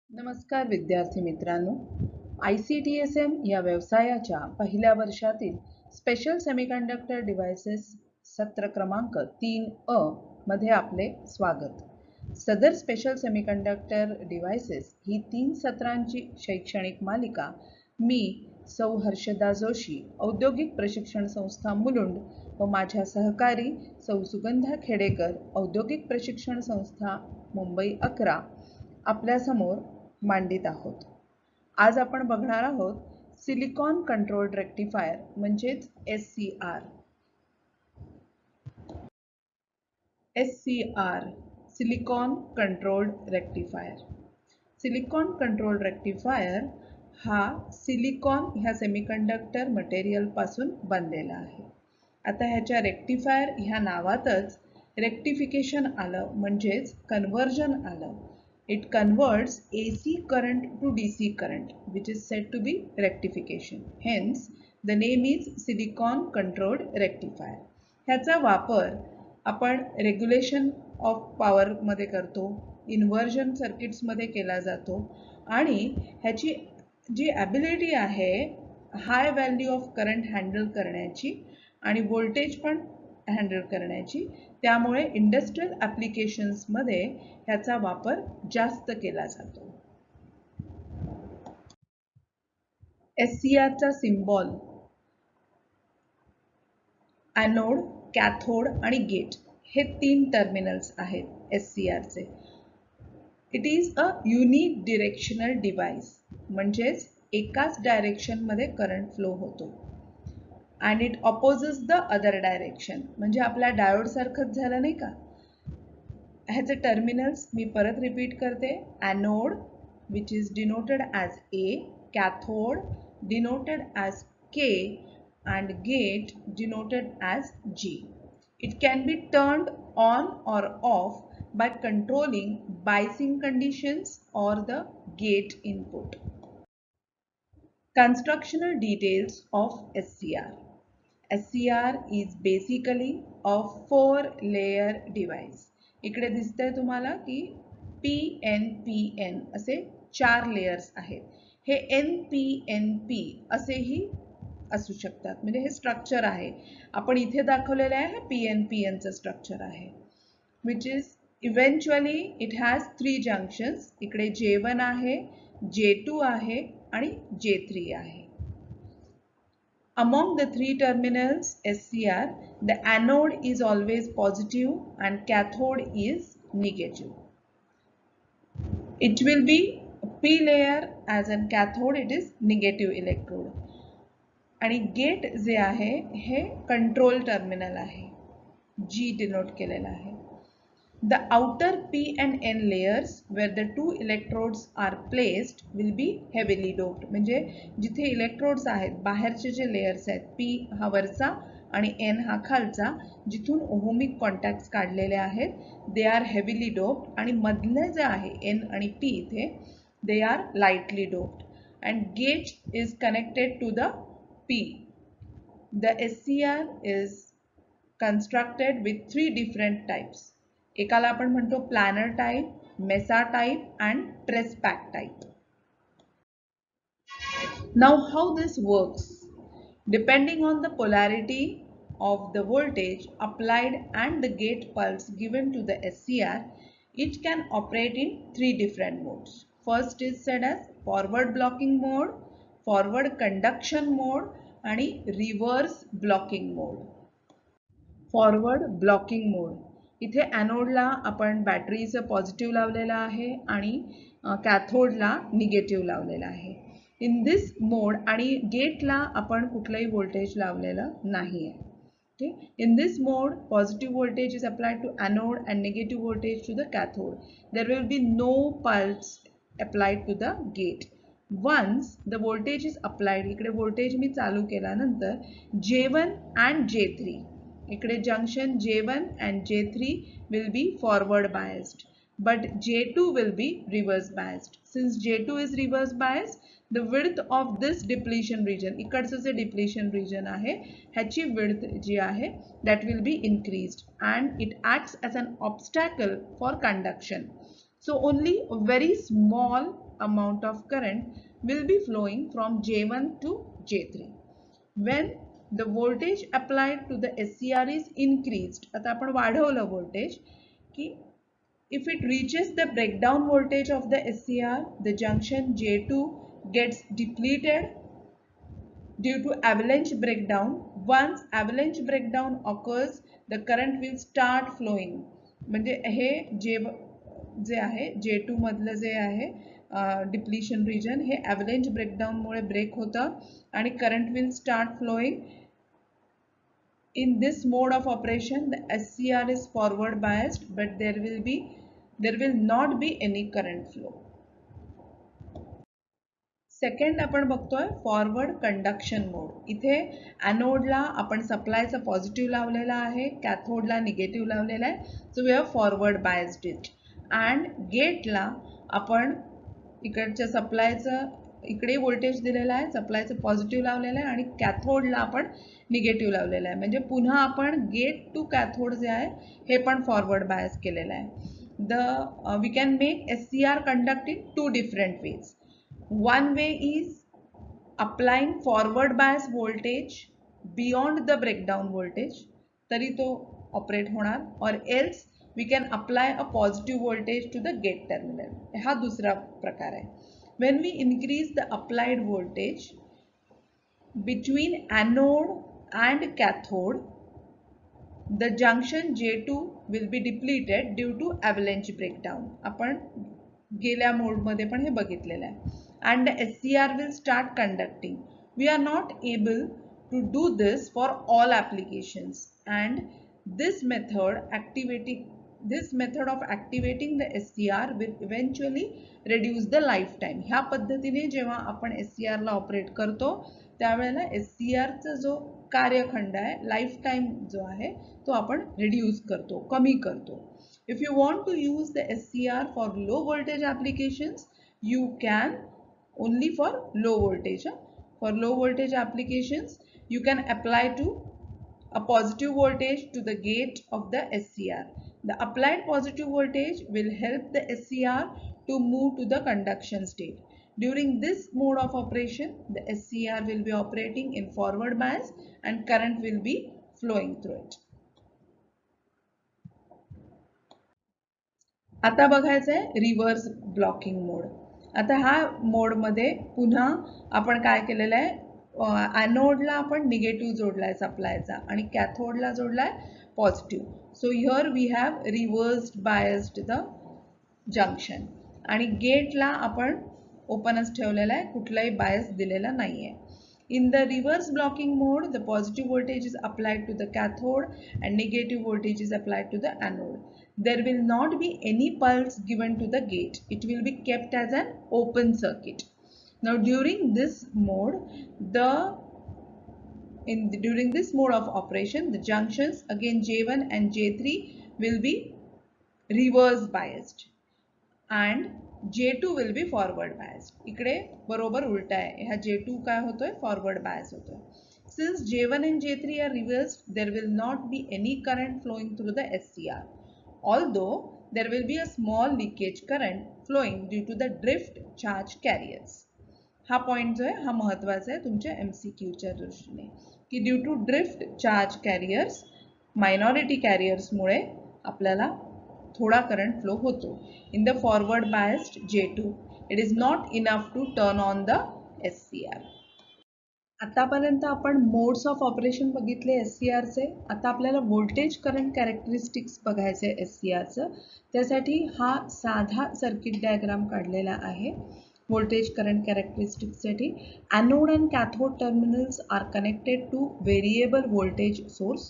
नमस्कार विद्यार्थी मित्रांनो, ICTSM या व्यवसायाच्या पहिल्या वर्षातील स्पेशल सेमीकंडक्टर डिव्हाइसेस सत्र क्रमांक 3A मध्ये आपले स्वागत. सदर स्पेशल सेमीकंडक्टर डिव्हाइसेस ही 3 सत्रांची शैक्षणिक मालिका मी सौ हर्षदा जोशी, औद्योगिक प्रशिक्षण संस्था मुलुंड व माझ्या सहकारी सौ सुगंधा खेडेकर, औद्योगिक प्रशिक्षण संस्था मुंबई 11 आपल्यासमोर मांडित आहोत. आज आपण बघणार आहोत सिलिकॉन कंट्रोल्ड रेक्टिफायर म्हणजेच SCR. SCR silicon controlled rectifier. Silicon controlled rectifier हा सिलिकॉन ह्या सेमीकंडक्टर मटेरियल पासून बनलेला आहे. आता ह्याच्या रेक्टिफायर ह्या नावातच रेक्टिफिकेशन आलं म्हणजेच कन्वर्जन आलं. It converts AC current to DC current, which is said to be rectification. Hence, the name is silicon controlled rectifier. ह्याचा वापर आपण रेग्युलेशन ऑफ पॉवर मध्ये करतो, इन्व्हर्जन सर्किट्स मध्ये केला जातो आणि ह्याची जी ॲबिलिटी आहे high value of current handle करण्याची आणि व्होल्टेज पण हँडल करण्याची, त्यामुळे इंडस्ट्रियल ॲप्लिकेशन्स मध्ये ह्याचा वापर जास्त केला जातो. SCR चा सिम्बॉल ॲनोड, कॅथोड आणि गेट हे 3 टर्मिनल्स आहेत SCR चे. It is a unique directional device, म्हणजेच एकाच डायरेक्शन मध्ये करंट फ्लो होतो. and it opposes the other direction, म्हणजे आपल्या डायोड सारखंच झालं नाही का. ह्याचे टर्मिनल्स मी परत रिपीट करते. Anode which is denoted as A, cathode denoted as K and gate denoted as G. It can be turned on or off by controlling biasing conditions or the gate input. Constructional details of SCR. SCR is basically a 4-layer device. इकडे दिसतंय तुम्हाला की PNPN असे 4 layers आहेत. हे NPNP असेही असू शकतात, म्हणजे हे स्ट्रक्चर आहे. आपण इथे दाखवलेले आहे PNPN चं स्ट्रक्चर आहे, which is eventually it has 3 junctions. इकडे J1 आहे, J2 आहे आणि J3 आहे. Among the 3 terminals SCR, the anode is always positive and cathode is negative. It will be P layer, as in cathode it is negative electrode. आणि gate जे आहे हे control terminal आहे, G denote केलेला आहे. The outer P and N layers where the 2 electrodes are placed will be heavily doped. म्हणजे जिथे electrodes आहेत, बाहेरचे जे layers आहेत, P हा वरचा आणि N हा खालचा, जिथून ओहमिक कॉन्टॅक्ट्स काढलेले आहेत, they are heavily doped. आणि मधले जे आहे N आणि P इथे, they are lightly doped. And gate is connected to the P. The SCR is constructed with 3 different types. एकाला आपण म्हणतो planar type, mesa type and press pack type. Now how this works? Depending on the polarity of the voltage applied and the gate pulse given to the SCR, it can operate in 3 different modes. First is said as forward blocking mode, forward conduction mode आणि reverse blocking mode. Forward blocking mode. इथे ॲनोडला आपण बॅटरीचं positive लावलेलं आहे आणि कॅथोडला negative लावलेलं आहे. In this mode आणि गेटला आपण कुठलंही व्होल्टेज लावलेलं नाही आहे. Okay? In this mode, positive voltage is applied to anode and negative voltage to the cathode. There will be no pulse applied to the gate. Once the voltage is applied, इकडे voltage मी चालू केल्यानंतर J1 and J3, इकडे junction J1 and J3 will be forward biased, but J2 will be reverse biased. Since J2 is reverse biased, the width of this depletion region, इकडचं जे depletion region आहे, ह्याची width जी आहे, that will be increased and it acts as an obstacle for conduction. So only a very small amount of current will be flowing from J1 to J3. When the voltage applied to the SCR is increased, आता आपण वाढवलं voltage की if it reaches the breakdown voltage of the SCR, the junction J2 gets depleted due to avalanche breakdown. Once avalanche breakdown occurs, the current will start flowing. म्हणजे हे जे आहे J2 मधलं जे आहे depletion region हे avalanche breakdown मुळे break होतं आणि current will start flowing. In this mode of operation, the SCR is forward biased, but there will not be any current flow. Second आपण बघतोय forward conduction mode. इथे एनोडला आपण सप्लायचा positive लावलेला आहे, कॅथोडला negative लावलेला आहे. So we have forward biased it. And गेटला आपण इकडच्या सप्लायचं इकडे व्होल्टेज दिलेला आहे, सप्लायचं पॉझिटिव्ह लावलेलं आहे आणि कॅथोडला आपण निगेटिव्ह लावलेलं आहे. म्हणजे पुन्हा आपण गेट टू कॅथोड जे आहे हे पण फॉरवर्ड बायस केलेलं आहे. We can make SCR conduct in 2 different ways. One way is applying forward bias voltage beyond the breakdown voltage, तरी तो ऑपरेट होणार, or else we can apply a positive voltage to the gate terminal. हा दुसरा प्रकार आहे. When we increase the applied voltage between anode and cathode, the junction J2 will be depleted due to avalanche breakdown. आपण गेल्या mode मध्ये पण हे बघितलेलं आहे. And the SCR will start conducting. We are not able to do this for all applications, and this method of activating the SCR will eventually reduce the lifetime. ह्या पद्धतीने जेव्हा आपण SCR ला ऑपरेट करतो त्यावेळेला SCR चा जो कार्यखंड आहे, life time जो आहे तो आपण रिड्यूस करतो, कमी करतो. If you want to use the SCR for low voltage applications, you can only for low voltage. For low voltage applications, you can apply to a positive voltage to the gate of the SCR. The applied positive voltage will help the SCR to move to the conduction state. During this mode of operation, the SCR will be operating in forward bias and current will be flowing through it. आता बघायचं आहे reverse blocking mode. आता हा mode मध्ये पुन्हा आपण काय केलेलं आहे, एनोडला आपण निगेटिव्ह जोडलाय सप्लायचा आणि कॅथोडला जोडलाय positive. So here we have reversed biased the junction आणि गेटला आपण ओपनच ठेवलेला आहे, कुठलाही बायस दिलेला नाहीये. In the reverse blocking mode, the positive voltage is applied to the cathode and negative voltage is applied to the anode. There will not be any pulse given to the gate. It will be kept as an open circuit. Now during this mode, during this mode of operation, the junctions again J1 and J3 will be reverse biased and J2 will be forward biased. इकडे बरोबर उलटा आहे, ह्या J2 काय होतोय, forward bias होतोय. Since J1 and J3 are reversed, there will not be any current flowing through the SCR. Although there will be a small leakage current flowing due to the drift charge carriers. हा point जो आहे हा महत्वाचा आहे तुमच्या MCQ च्या दृष्टीने की due to drift charge carriers, minority carriers मुळे आपल्याला थोड़ा करंट फ्लो होतो. In the forward biased J2, it is not enough to turn on the SCR. आतापर्यंत आपण मोड्स ऑफ ऑपरेशन बघितले SCR चे. आता आपल्याला व्होल्टेज करंट कॅरेक्टरिस्टिक्स बघायचे SCR चं. त्यासाठी हा साधा सर्किट डायग्राम काढलेला आहे. voltage current characteristics साठी anode and cathode terminals are connected to variable voltage source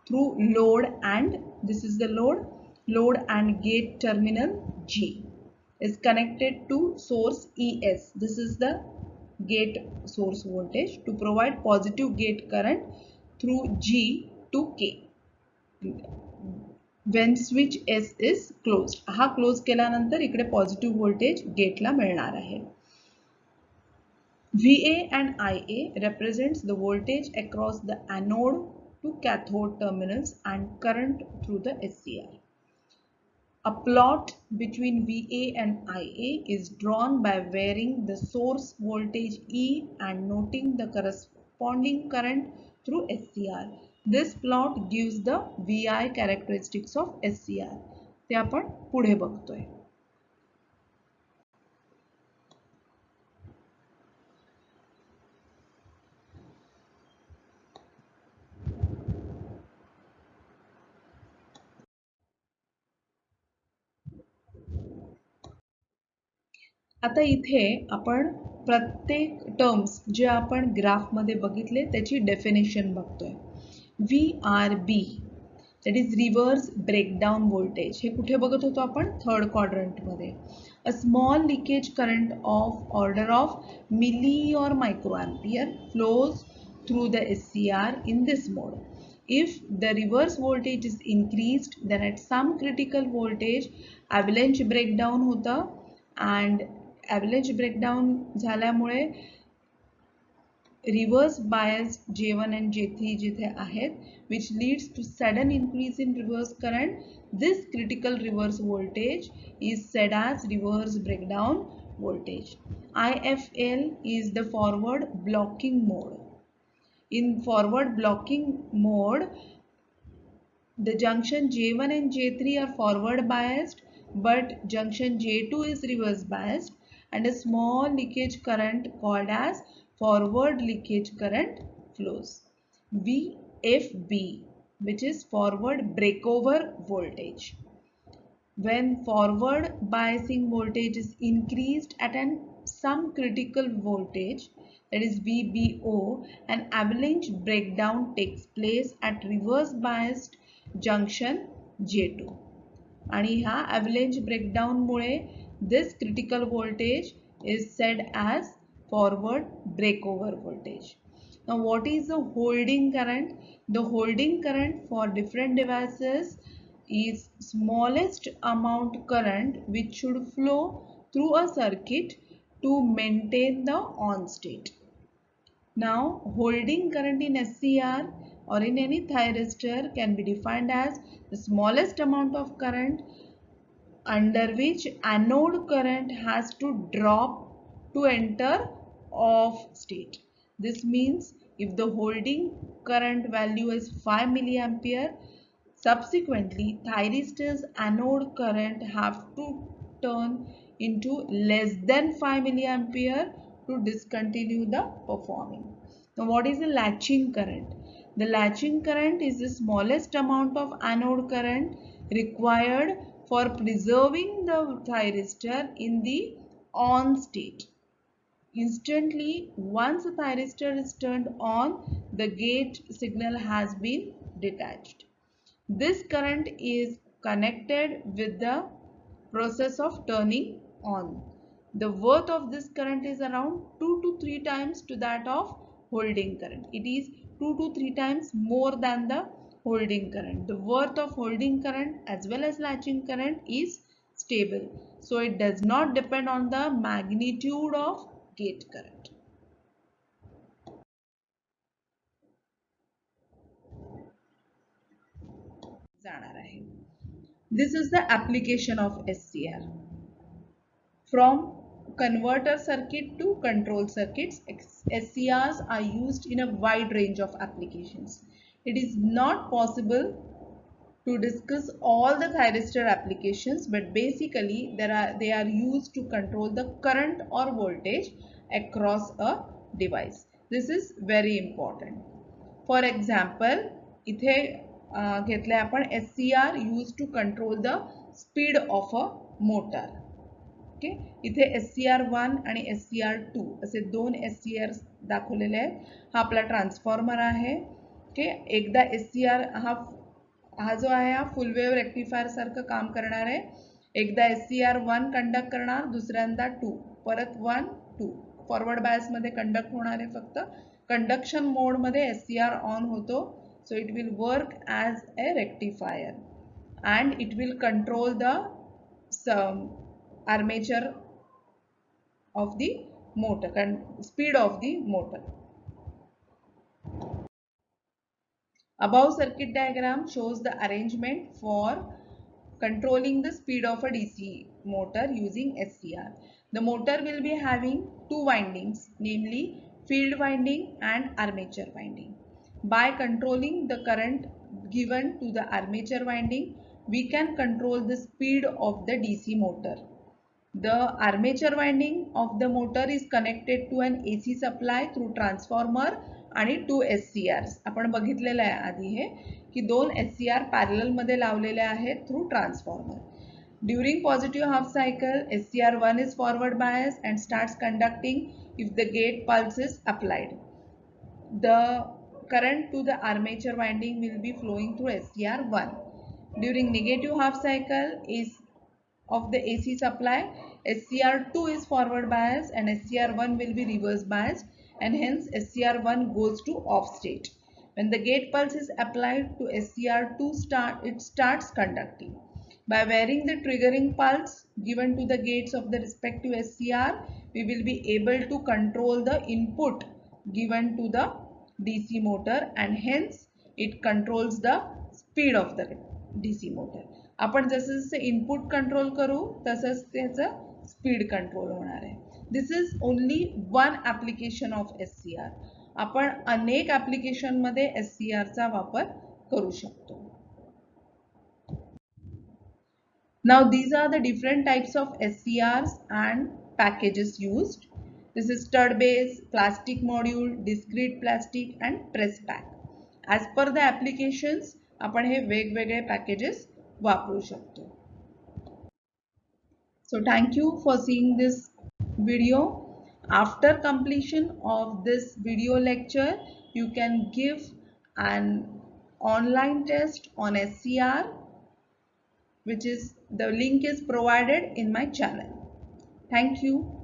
through load, and this is the load and gate terminal G is connected to source ES. This is the gate source voltage to provide positive gate current through G to K when switch S is closed. हा close केल्यानंतर इकडे positive voltage गेटला मिळणार आहे. VA and IA represents the voltage across the anode to cathode terminals and current through the SCR. A plot between VA and IA is drawn by varying the source voltage E and noting the corresponding current through SCR. This plot gives the VI characteristics of SCR. ते आपण पुढे बघतोय. आता इथे आपण प्रत्येक terms जे आपण ग्राफमध्ये बघितले त्याची डेफिनेशन बघतोय. VRB that is reverse breakdown voltage. हे कुठे बघत होतो आपण? थर्ड क्वाड्रंटमध्ये. A small leakage current of order of milli or microampere flows through the SCR in this mode. If the reverse voltage is increased, then at some critical voltage avalanche breakdown होतं and avalanche breakdown झाल्यामुळे reverse biased J1 and J3 जिथे आहेत, which leads to sudden increase in reverse current. This critical reverse voltage is said as reverse breakdown voltage. IFL is the forward blocking mode. In forward blocking mode, the junction J1 and J3 are forward biased, but junction J2 is reverse biased, and a small leakage current called as forward leakage current flows. VFB, which is forward breakover voltage. When forward biasing voltage is increased at some critical voltage, that is VBO, an avalanche breakdown takes place at reverse biased junction J2. आणि ह्या avalanche breakdown Mule this critical voltage is said as forward breakover voltage. Now what is the holding current? The holding current for different devices is smallest amount current which should flow through a circuit to maintain the on state. Now holding current in SCR or in any thyristor can be defined as the smallest amount of current under which anode current has to drop to enter off state. This means if the holding current value is 5 milliampere, subsequently thyristor's anode current have to turn into less than 5 milliampere to discontinue the performing. Now what is the latching current? The latching current is the smallest amount of anode current required for preserving the thyristor in the on state. Instantly, once the thyristor is turned on, the gate signal has been detached. This current is connected with the process of turning on. The worth of this current is around 2 to 3 times to that of holding current. It is 2 to 3 times more than the holding current. The worth of holding current as well as latching current is stable. So it does not depend on the magnitude of gate current. This is the application of SCR. From converter circuit to control circuits, SCRs are used in a wide range of applications. It is not possible to discuss all the thyristor applications, but basically they are used to control the current or voltage across a device. This is very important. For example, इथे घेतले आपण SCR used to control the speed of a motor. Okay, इथे SCR1 आणि SCR2 असे दोन SCR दाखवलेले आहेत. हा आपला ट्रान्सफॉर्मर आहे. ओके, एकदा SCR हा जो आहे हा फुल वेव्ह रेक्टिफायर सारखं काम करणार आहे. एकदा SCR1 कंडक्ट करणार, दुसऱ्यांदा 2, परत 1 2. फॉरवर्ड बायस मध्ये कंडक्ट होणार आहे. फक्त कंडक्शन मोड मध्ये SCR ऑन होतो. So it will work as a rectifier and it will control the armature of the motor and speed of the motor. Above circuit diagram shows the arrangement for controlling the speed of a DC motor using SCR. The motor will be having two windings, namely field winding and armature winding. By controlling the current given to the armature winding, we can control the speed of the DC motor. The armature winding of the motor is connected to an AC supply through transformer आणि 2 SCRs. आपण बघितलेलं आहे आधी हे की 2 SCR parallel मध्ये लावलेले आहेत through transformer. During positive half cycle, SCR1 is forward biased and starts conducting if the gate pulse is applied. The current to the armature winding will be flowing through SCR1. During negative half cycle is of the AC supply, SCR2 is forward biased and SCR1 will be reverse biased, and hence SCR1 goes to off state. When the gate pulse is applied to SCR2, it starts conducting. By varying the triggering pulse given to the gates of the respective SCR, we will be able to control the input given to the DC motor, and hence it controls the speed of the DC motor. आपण जसे जसे input control करू तसंच त्याचं speed control होणार आहे. This is only one application of SCR. आपण अनेक ॲप्लिकेशन मध्ये SCR चा वापर करू शकतो. Now these are the different types of SCRs and packages used. This is stud base, plastic module, discrete plastic and press pack. As per the applications, आपण हे वेगवेगळे packages वापरू शकतो. So thank you for seeing this video. After completion of this video lecture, you can give an online test on SCR, which is the link is provided in my channel. Thank you.